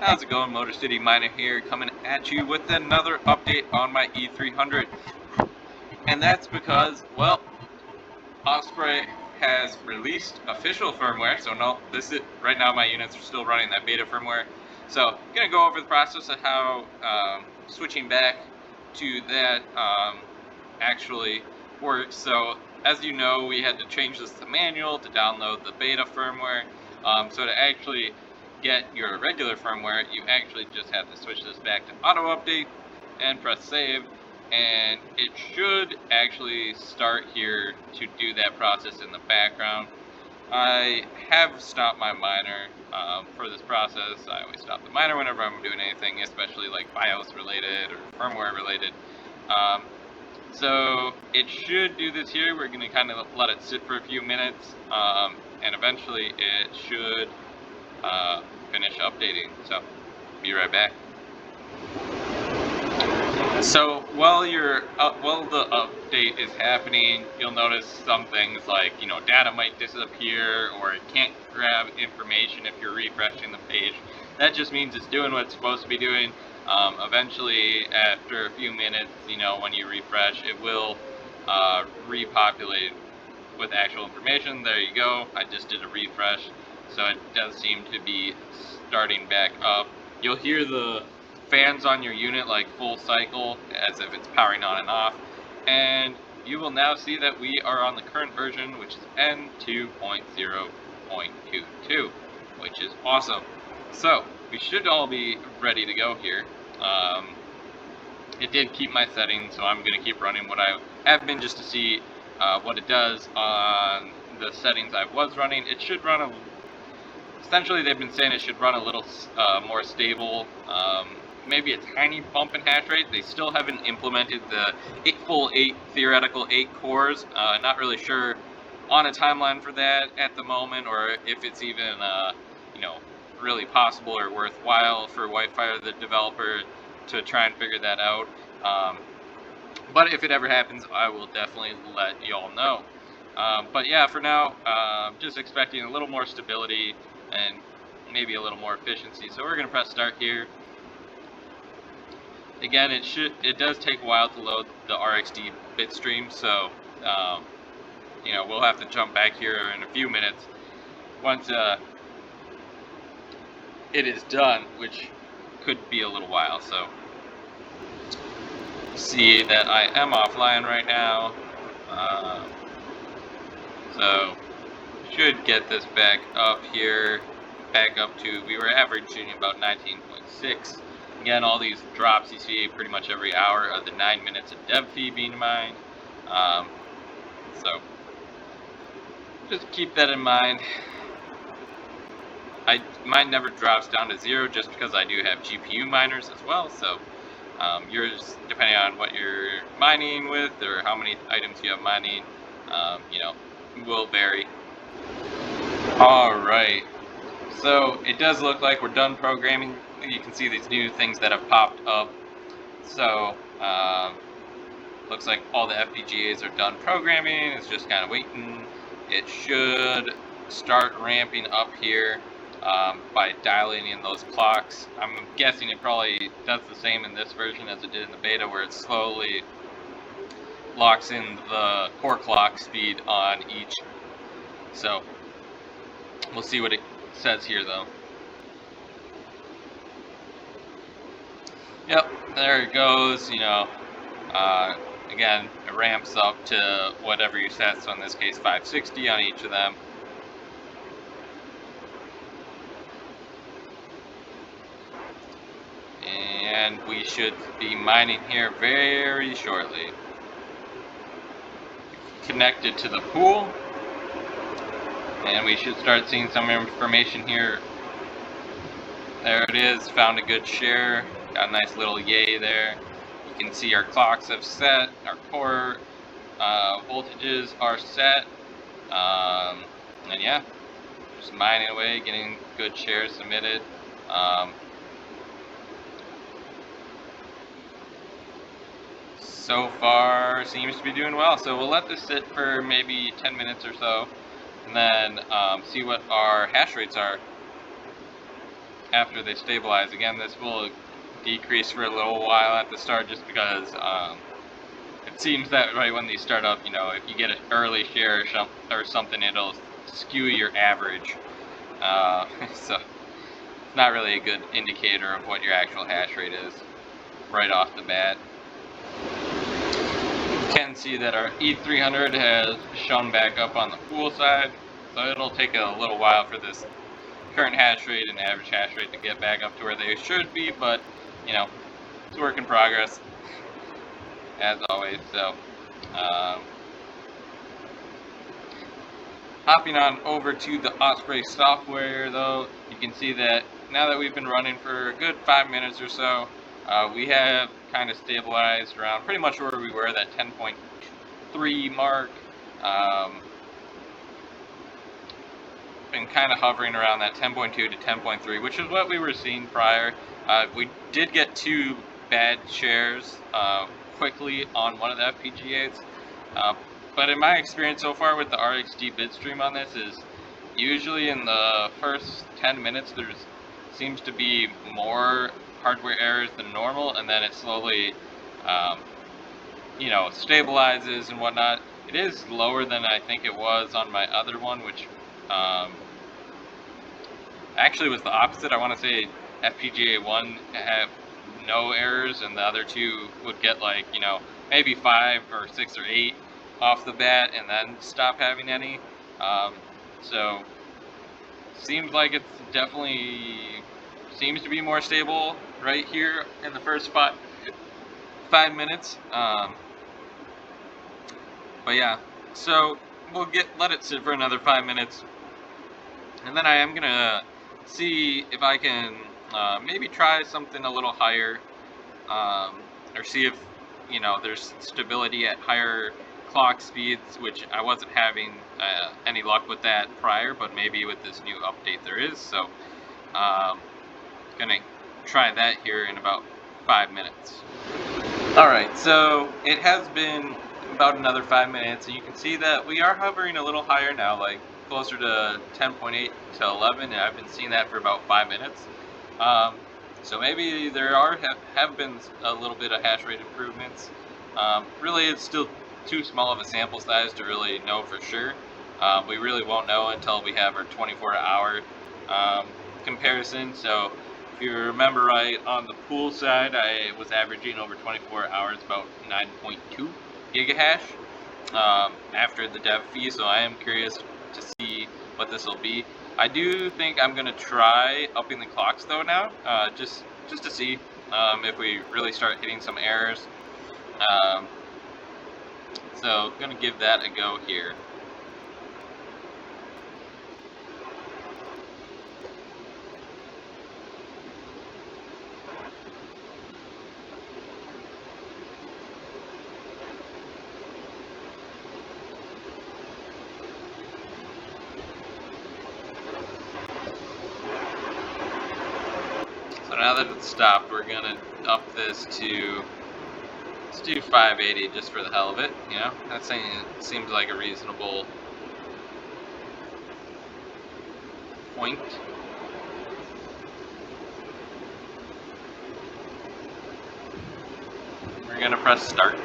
How's it going, Motor City Miner here, coming at you with another update on my E300. And that's because, well, Osprey has released official firmware, so no, right now my units are still running that beta firmware. So, I'm going to go over the process of how switching back to that actually works. So, as you know, we had to change this to manual to download the beta firmware. So to actually get your regular firmware, you actually just have to switch this back to auto update and press save, and it should actually start here to do that process in the background. I have stopped my miner for this process. I always stop the miner whenever I'm doing anything, especially like BIOS related or firmware related. So it should do this here. We're going to kind of let it sit for a few minutes, and eventually it should finish updating. So be right back. So while the update is happening, you'll notice some things like, data might disappear, or it can't grab information if you're refreshing the page. That just means it's doing what it's supposed to be doing. Eventually, after a few minutes, when you refresh, it will repopulate with actual information. There you go. I just did a refresh, so it does seem to be starting back up. You'll hear the fans on your unit like full cycle as if it's powering on and off, and you will now see that we are on the current version, which is N2.0.22, which is awesome. So we should all be ready to go here. It did keep my settings, so I'm going to keep running what I have been just to see what it does on the settings I was running. It should run essentially they've been saying it should run a little more stable, maybe a tiny bump in hash rate. They still haven't implemented the theoretical 8 cores. Not really sure on a timeline for that at the moment, or if it's even really possible or worthwhile for Whitefire, the developer, to try and figure that out. But if it ever happens, I will definitely let y'all know. But yeah, for now, just expecting a little more stability and maybe a little more efficiency. So we're going to press start here. Again, it does take a while to load the RXD Bitstream, so we'll have to jump back here in a few minutes once it is done, which could be a little while. So see that I am offline right now, so should get this back up here, back up to, we were averaging about 19.6. Again, all these drops you see pretty much every hour are the 9 minutes of dev fee being mined. So just keep that in mind. Mine never drops down to 0 just because I do have GPU miners as well. So yours, depending on what you're mining with or how many items you have mining, will vary. Alright, so it does look like we're done programming. You can see these new things that have popped up. So looks like all the FPGAs are done programming. It's just kind of waiting. It should start ramping up here by dialing in those clocks. I'm guessing it probably does the same in this version as it did in the beta, where it slowly locks in the core clock speed on each. So we'll see what it says here though. Yep, there it goes. Again, it ramps up to whatever you set, so in this case 560 on each of them. And we should be mining here very shortly. Connected to the pool, and we should start seeing some information here. There it is, found a good share, got a nice little yay there. You can see our clocks have set, our core voltages are set, and yeah, just mining away, getting good shares submitted. So far seems to be doing well, so we'll let this sit for maybe 10 minutes or so, and then see what our hash rates are. after they stabilize. Again, this will decrease for a little while at the start just because it seems that right when these start up, you know, if you get an early share or something, it'll skew your average. So it's not really a good indicator of what your actual hash rate is right off the bat. You can see that our E300 has shown back up on the pool side, so it'll take a little while for this current hash rate and average hash rate to get back up to where they should be, but you know, it's a work in progress as always. So hopping on over to the Osprey software though, you can see that now that we've been running for a good 5 minutes or so, we have kind of stabilized around pretty much where we were, that 10.3 mark. Been kind of hovering around that 10.2 to 10.3, which is what we were seeing prior. We did get 2 bad shares quickly on one of the FPGAs, but in my experience so far with the RXD Bitstream on this is usually in the first 10 minutes there seems to be more hardware errors than normal, and then it slowly you know, stabilizes and whatnot. It is lower than I think it was on my other one, which actually was the opposite. I want to say FPGA 1 had no errors, and the other 2 would get like, you know, maybe 5 or 6 or 8 off the bat and then stop having any. So seems like it's definitely seems to be more stable right here in the first 5 minutes. But yeah, so we'll let it sit for another 5 minutes, and then I am gonna see if I can maybe try something a little higher, or see if, you know, there's stability at higher clock speeds, which I wasn't having any luck with that prior, but maybe with this new update there is. So gonna try that here in about 5 minutes. Alright, so it has been about another 5 minutes, and you can see that we are hovering a little higher now, like closer to 10.8 to 11, and I've been seeing that for about 5 minutes. So maybe there have been a little bit of hash rate improvements. Really, it's still too small of a sample size to really know for sure. We really won't know until we have our 24-hour comparison. So if you remember right, on the pool side, I was averaging over 24 hours about 9.2 gigahash after the dev fee, so I am curious to see what this will be. I do think I'm going to try upping the clocks though now, just to see if we really start hitting some errors. So going to give that a go here. So now that it's stopped, we're gonna up this to, let's do 580 just for the hell of it, you know? That seems like a reasonable point. We're gonna press start.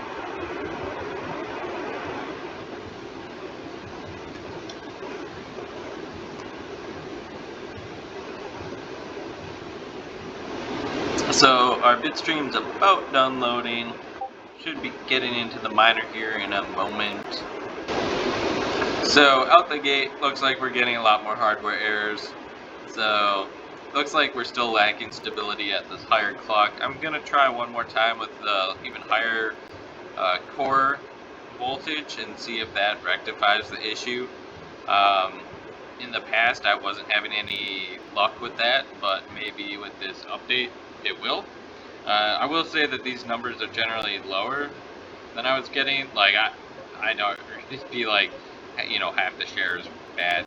So our Bitstream's about done loading. Should be getting into the miner here in a moment. So out the gate, looks like we're getting a lot more hardware errors. So looks like we're still lacking stability at this higher clock. I'm gonna try one more time with the even higher core voltage and see if that rectifies the issue. In the past, I wasn't having any luck with that, but maybe with this update, it will. I will say that these numbers are generally lower than I was getting. Like, I know it would just be like, you know, half the share is bad.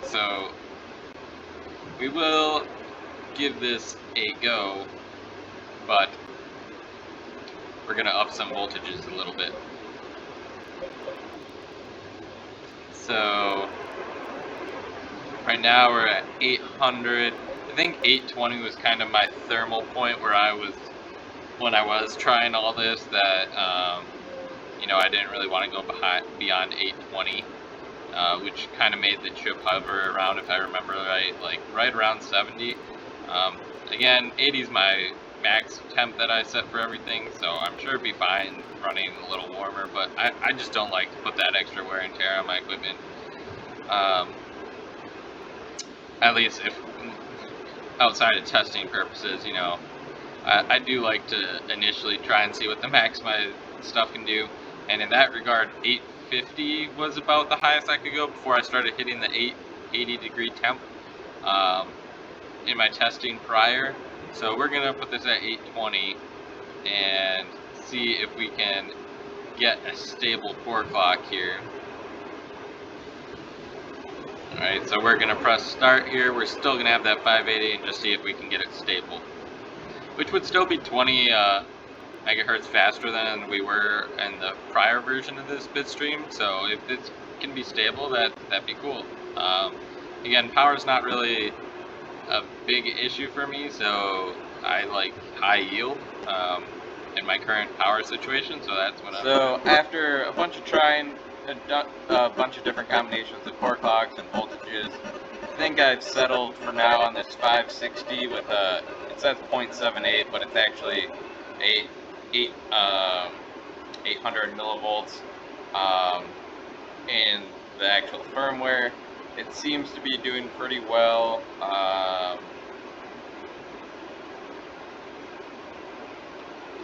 So we will give this a go, but we're gonna up some voltages a little bit. So Right now we're at 800. I think 820 was kind of my thermal point where I was, when I was trying all this, that you know, I didn't really want to go beyond 820, which kind of made the chip hover around, if I remember right, like right around 70. Again, 80 is my max temp that I set for everything, so I'm sure it'd be fine running a little warmer, but I just don't like to put that extra wear and tear on my equipment. At least if outside of testing purposes, you know, I do like to initially try and see what the max my stuff can do, and in that regard, 850 was about the highest I could go before I started hitting the 80 degree temp in my testing prior. So we're gonna put this at 820 and see if we can get a stable core clock here. Alright, so we're gonna press start here. We're still gonna have that 580 and just see if we can get it stable, which would still be 20 megahertz faster than we were in the prior version of this Bitstream. So if this can be stable, that'd be cool. Again, power is not really a big issue for me, so I like high yield in my current power situation. So that's what I'm. So after a bunch of trying a bunch of different combinations of core clocks and voltages, I think I've settled for now on this 560 with a, it says 0.78, but it's actually 800 millivolts in the actual firmware. It seems to be doing pretty well.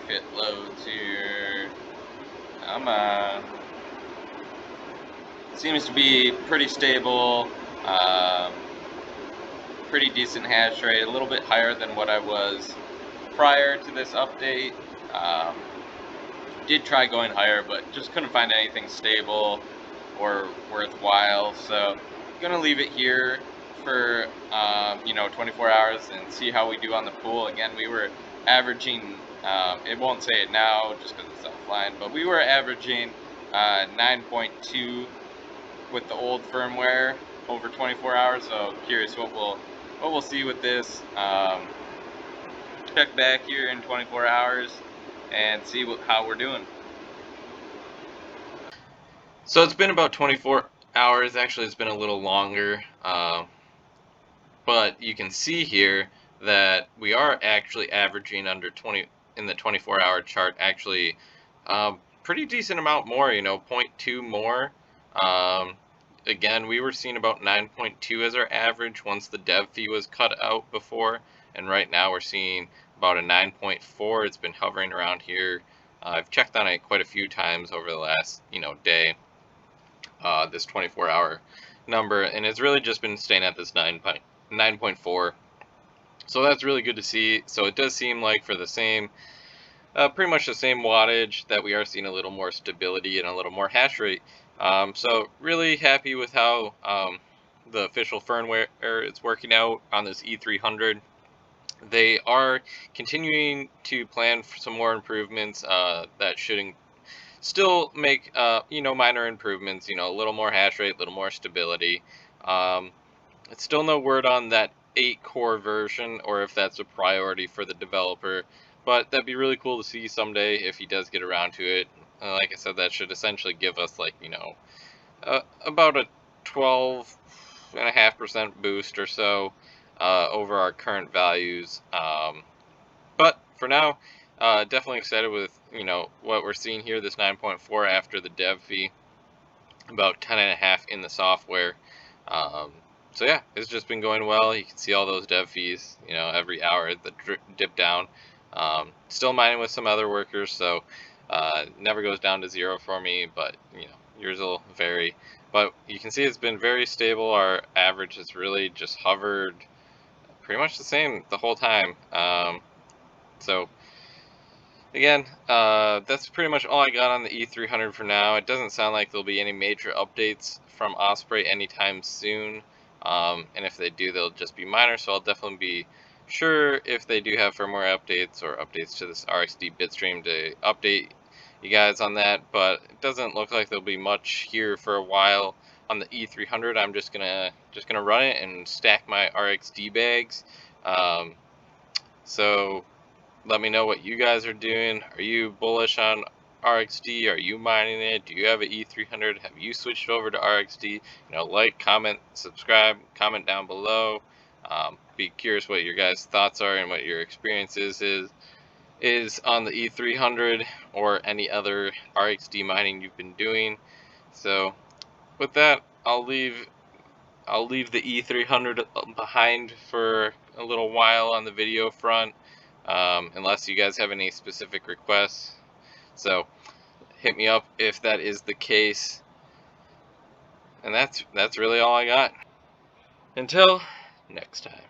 If it loads here, seems to be pretty stable, pretty decent hash rate, a little bit higher than what I was prior to this update. Did try going higher, but just couldn't find anything stable or worthwhile. So I'm gonna leave it here for you know, 24 hours and see how we do on the pool. Again, we were averaging, it won't say it now just because it's offline, but we were averaging 9.2 with the old firmware over 24 hours. So curious what we'll see with this. Check back here in 24 hours and see how we're doing. So it's been about 24 hours. Actually, it's been a little longer, but you can see here that we are actually averaging under 20 in the 24-hour chart. Actually, pretty decent amount more. You know, 0.2 more. Again, we were seeing about 9.2 as our average once the dev fee was cut out before, and right now we're seeing about a 9.4. It's been hovering around here. I've checked on it quite a few times over the last, you know, day. This 24-hour number, and it's really just been staying at this 9.4. So that's really good to see. So it does seem like for the same, pretty much the same wattage, that we are seeing a little more stability and a little more hash rate. So really happy with how the official firmware is working out on this E300. They are continuing to plan for some more improvements that should still make you know, minor improvements. You know, a little more hash rate, a little more stability. It's still no word on that 8-core version or if that's a priority for the developer, but that'd be really cool to see someday if he does get around to it. Like I said, that should essentially give us, like, you know, about a 12.5% boost or so over our current values. But for now, definitely excited with, you know, what we're seeing here, this 9.4 after the dev fee, about 10.5 in the software. So yeah, it's just been going well. You can see all those dev fees, you know, every hour the dip down. Still mining with some other workers, so never goes down to 0 for me, but you know, yours will vary. But you can see it's been very stable. Our average has really just hovered pretty much the same the whole time. So again, that's pretty much all I got on the E300 for now. It doesn't sound like there'll be any major updates from Osprey anytime soon. And if they do, they'll just be minor, so I'll definitely be sure if they do have firmware updates or updates to this RXD Bitstream to update you guys on that. But it doesn't look like there'll be much here for a while. on the E300, I'm just gonna run it and stack my RXD bags. So let me know what you guys are doing. Are you bullish on RXD? Are you mining it? Do you have an E300? Have you switched over to RXD? You know, like, comment, subscribe, comment down below. Be curious what your guys' thoughts are and what your experiences is on the E300 or any other RXD mining you've been doing. So with that, I'll leave the E300 behind for a little while on the video front, unless you guys have any specific requests. So hit me up if that is the case. And that's really all I got. Until next time.